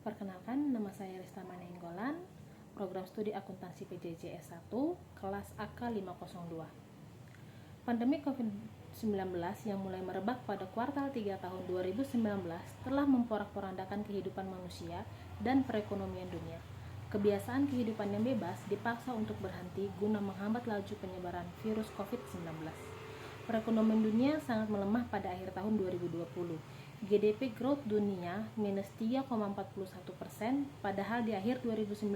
Perkenalkan, nama saya Resta Manenggolan, program studi akuntansi PJJ S1, kelas AK 502. Pandemi COVID-19 yang mulai merebak pada kuartal 3 tahun 2019 telah memporak-porandakan kehidupan manusia dan perekonomian dunia. Kebiasaan kehidupan yang bebas dipaksa untuk berhenti guna menghambat laju penyebaran virus COVID-19. Perekonomian dunia sangat melemah pada akhir tahun 2020. GDP growth dunia minus 3,41%, padahal di akhir 2019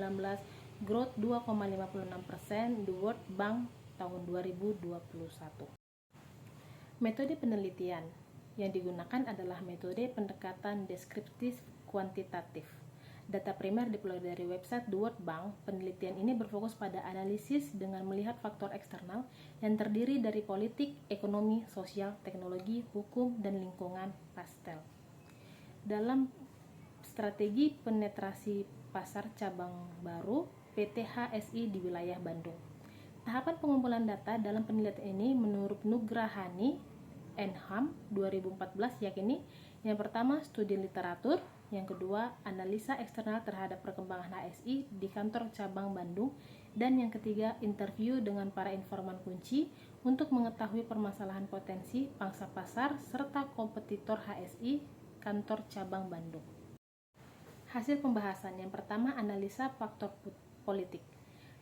growth 2,56% di World Bank tahun 2021. Metode penelitian yang digunakan adalah metode pendekatan deskriptif kuantitatif. Data primer diperoleh dari website The World Bank. Penelitian ini berfokus pada analisis dengan melihat faktor eksternal yang terdiri dari politik, ekonomi, sosial, teknologi, hukum, dan lingkungan pastel. Dalam strategi penetrasi pasar cabang baru PT HSI di wilayah Bandung. Tahapan pengumpulan data dalam penelitian ini menurut Nugrahani Enham 2014 yakni yang pertama studi literatur, yang kedua analisa eksternal terhadap perkembangan HSI di kantor cabang Bandung, dan yang ketiga interview dengan para informan kunci untuk mengetahui permasalahan potensi pangsa pasar serta kompetitor HSI kantor cabang Bandung. Hasil pembahasan yang pertama analisa faktor politik.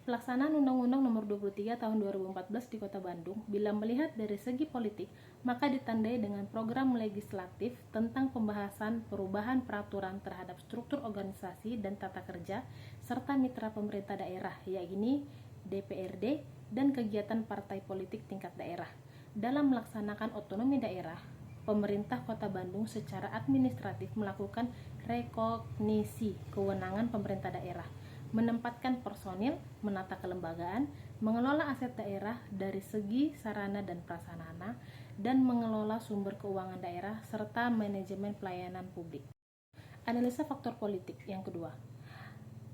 Pelaksanaan Undang-Undang Nomor 23 Tahun 2014 di Kota Bandung, bila melihat dari segi politik, maka ditandai dengan program legislatif tentang pembahasan perubahan peraturan terhadap struktur organisasi dan tata kerja serta mitra pemerintah daerah, yakni DPRD dan kegiatan partai politik tingkat daerah. Dalam melaksanakan otonomi daerah, pemerintah Kota Bandung secara administratif melakukan rekognisi kewenangan pemerintah daerah, menempatkan personil, menata kelembagaan, mengelola aset daerah dari segi sarana dan prasarana, dan mengelola sumber keuangan daerah serta manajemen pelayanan publik. Analisa faktor politik yang kedua.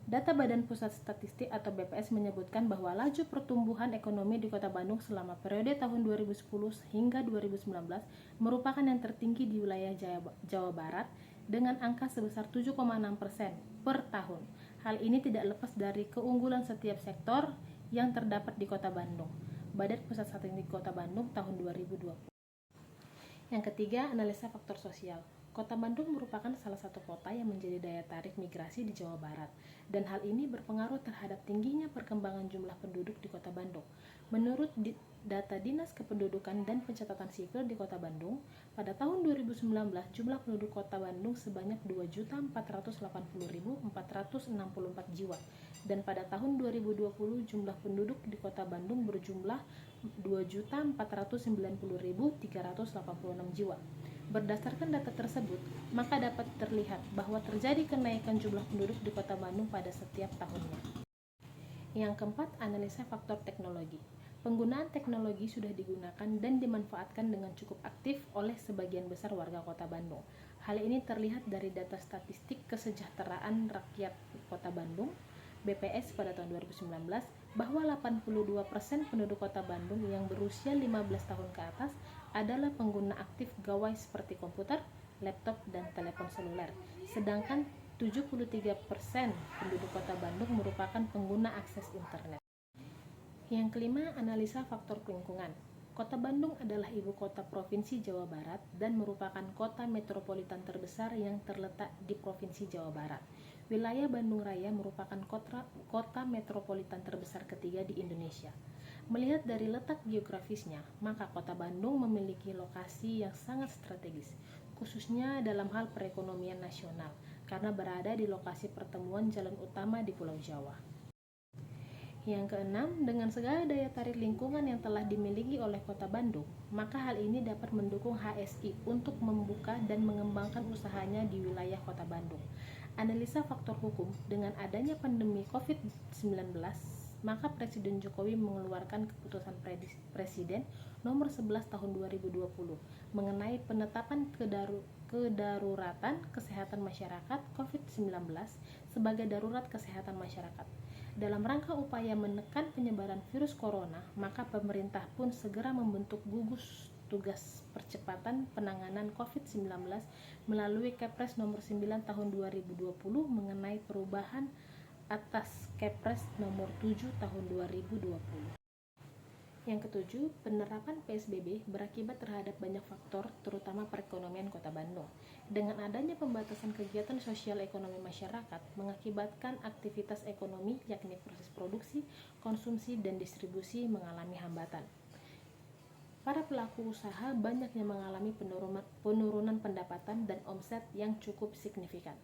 Data Badan Pusat Statistik atau BPS menyebutkan bahwa laju pertumbuhan ekonomi di Kota Bandung selama periode tahun 2010 hingga 2019 merupakan yang tertinggi di wilayah Jawa Barat dengan angka sebesar 7,6% per tahun. Hal ini tidak lepas dari keunggulan setiap sektor yang terdapat di Kota Bandung. Badan Pusat Statistik Kota Bandung tahun 2020. Yang ketiga, analisa faktor sosial. Kota Bandung merupakan salah satu kota yang menjadi daya tarik migrasi di Jawa Barat, dan hal ini berpengaruh terhadap tingginya perkembangan jumlah penduduk di Kota Bandung. Menurut data Dinas Kependudukan dan Pencatatan Sipil di Kota Bandung, pada tahun 2019 jumlah penduduk Kota Bandung sebanyak 2.480.464 jiwa, dan pada tahun 2020 jumlah penduduk di Kota Bandung berjumlah 2.490.386 jiwa. Berdasarkan data tersebut, maka dapat terlihat bahwa terjadi kenaikan jumlah penduduk di Kota Bandung pada setiap tahunnya. Yang keempat, analisa faktor teknologi. Penggunaan teknologi sudah digunakan dan dimanfaatkan dengan cukup aktif oleh sebagian besar warga Kota Bandung. Hal ini terlihat dari data statistik kesejahteraan rakyat Kota Bandung BPS pada tahun 2019 bahwa 82% penduduk Kota Bandung yang berusia 15 tahun ke atas adalah pengguna aktif gawai seperti komputer, laptop, dan telepon seluler. Sedangkan 73% penduduk Kota Bandung merupakan pengguna akses internet. Yang kelima, analisa faktor lingkungan. Kota Bandung adalah ibu kota Provinsi Jawa Barat dan merupakan kota metropolitan terbesar yang terletak di Provinsi Jawa Barat. Wilayah Bandung Raya merupakan kota metropolitan terbesar ketiga di Indonesia. Melihat dari letak geografisnya, maka Kota Bandung memiliki lokasi yang sangat strategis, khususnya dalam hal perekonomian nasional, karena berada di lokasi pertemuan jalan utama di Pulau Jawa. Yang keenam, dengan segala daya tarik lingkungan yang telah dimiliki oleh Kota Bandung, maka hal ini dapat mendukung HSI untuk membuka dan mengembangkan usahanya di wilayah Kota Bandung. Analisa faktor hukum. Dengan adanya pandemi COVID-19, maka Presiden Jokowi mengeluarkan keputusan Presiden nomor 11 tahun 2020 mengenai penetapan kedaruratan kesehatan masyarakat COVID-19 sebagai darurat kesehatan masyarakat. Dalam rangka upaya menekan penyebaran virus corona, maka pemerintah pun segera membentuk gugus tugas percepatan penanganan COVID-19 melalui Kepres nomor 9 tahun 2020 mengenai perubahan atas Kepres nomor 7 tahun 2020. Yang ketujuh, penerapan PSBB berakibat terhadap banyak faktor, terutama perekonomian Kota Bandung. Dengan adanya pembatasan kegiatan sosial ekonomi masyarakat, mengakibatkan aktivitas ekonomi, yakni proses produksi, konsumsi, dan distribusi mengalami hambatan. Para pelaku usaha banyak yang mengalami penurunan pendapatan dan omset yang cukup signifikan.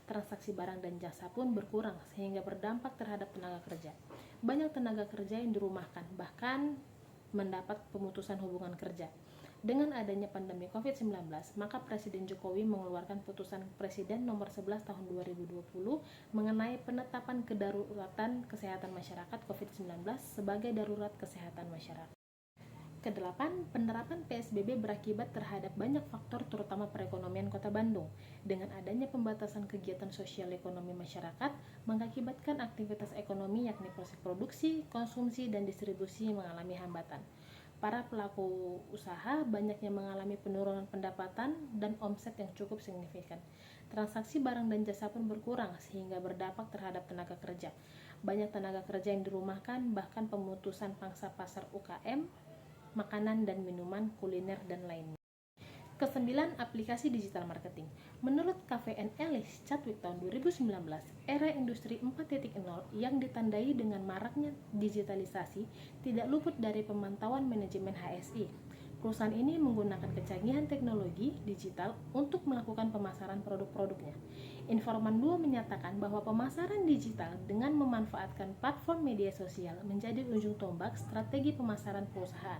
Transaksi barang dan jasa pun berkurang sehingga berdampak terhadap tenaga kerja. Banyak tenaga kerja yang dirumahkan, bahkan mendapat pemutusan hubungan kerja. Dengan adanya pandemi COVID-19, maka Presiden Jokowi mengeluarkan putusan Presiden nomor 11 tahun 2020 mengenai penetapan kedaruratan kesehatan masyarakat COVID-19 sebagai darurat kesehatan masyarakat. Kedelapan, penerapan PSBB berakibat terhadap banyak faktor terutama perekonomian Kota Bandung. Dengan adanya pembatasan kegiatan sosial ekonomi masyarakat, mengakibatkan aktivitas ekonomi yakni proses produksi, konsumsi, dan distribusi mengalami hambatan. Para pelaku usaha banyak yang mengalami penurunan pendapatan dan omset yang cukup signifikan. Transaksi barang dan jasa pun berkurang sehingga berdampak terhadap tenaga kerja. Banyak tenaga kerja yang dirumahkan, bahkan pemutusan pangsa pasar UKM, makanan dan minuman, kuliner, dan lainnya. Kesembilan, aplikasi digital marketing. Menurut KVN Ellis Chadwick tahun 2019, era industri 4.0 yang ditandai dengan maraknya digitalisasi tidak luput dari pemantauan manajemen HSI. Perusahaan ini menggunakan kecanggihan teknologi digital untuk melakukan pemasaran produk-produknya. Informan 2 menyatakan bahwa pemasaran digital dengan memanfaatkan platform media sosial menjadi ujung tombak strategi pemasaran perusahaan.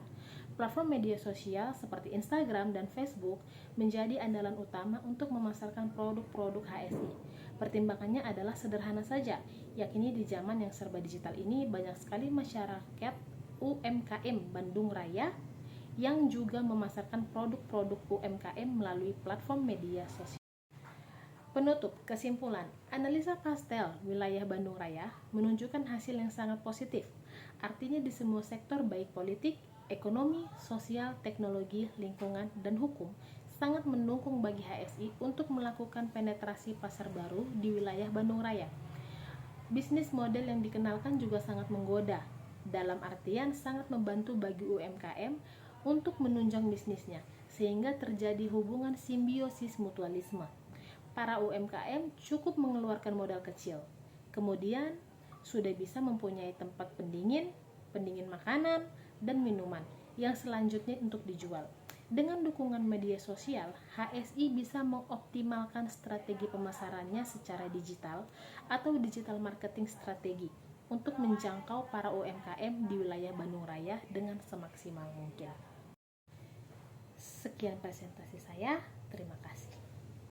Platform media sosial seperti Instagram dan Facebook menjadi andalan utama untuk memasarkan produk-produk HSI. Pertimbangannya adalah sederhana saja, yakni di zaman yang serba digital ini banyak sekali masyarakat UMKM Bandung Raya yang juga memasarkan produk-produk UMKM melalui platform media sosial. Penutup, kesimpulan, analisa pastel wilayah Bandung Raya menunjukkan hasil yang sangat positif. Artinya di semua sektor baik politik, ekonomi, sosial, teknologi, lingkungan, dan hukum sangat mendukung bagi HSI untuk melakukan penetrasi pasar baru di wilayah Bandung Raya. Bisnis model yang dikenalkan juga sangat menggoda, dalam artian sangat membantu bagi UMKM untuk menunjang bisnisnya, sehingga terjadi hubungan simbiosis mutualisme. Para UMKM cukup mengeluarkan modal kecil, kemudian sudah bisa mempunyai tempat pendingin makanan, dan minuman yang selanjutnya untuk dijual. Dengan dukungan media sosial, HSI bisa mengoptimalkan strategi pemasarannya secara digital atau digital marketing strategi untuk menjangkau para UMKM di wilayah Bandung Raya dengan semaksimal mungkin. Sekian presentasi saya, terima kasih.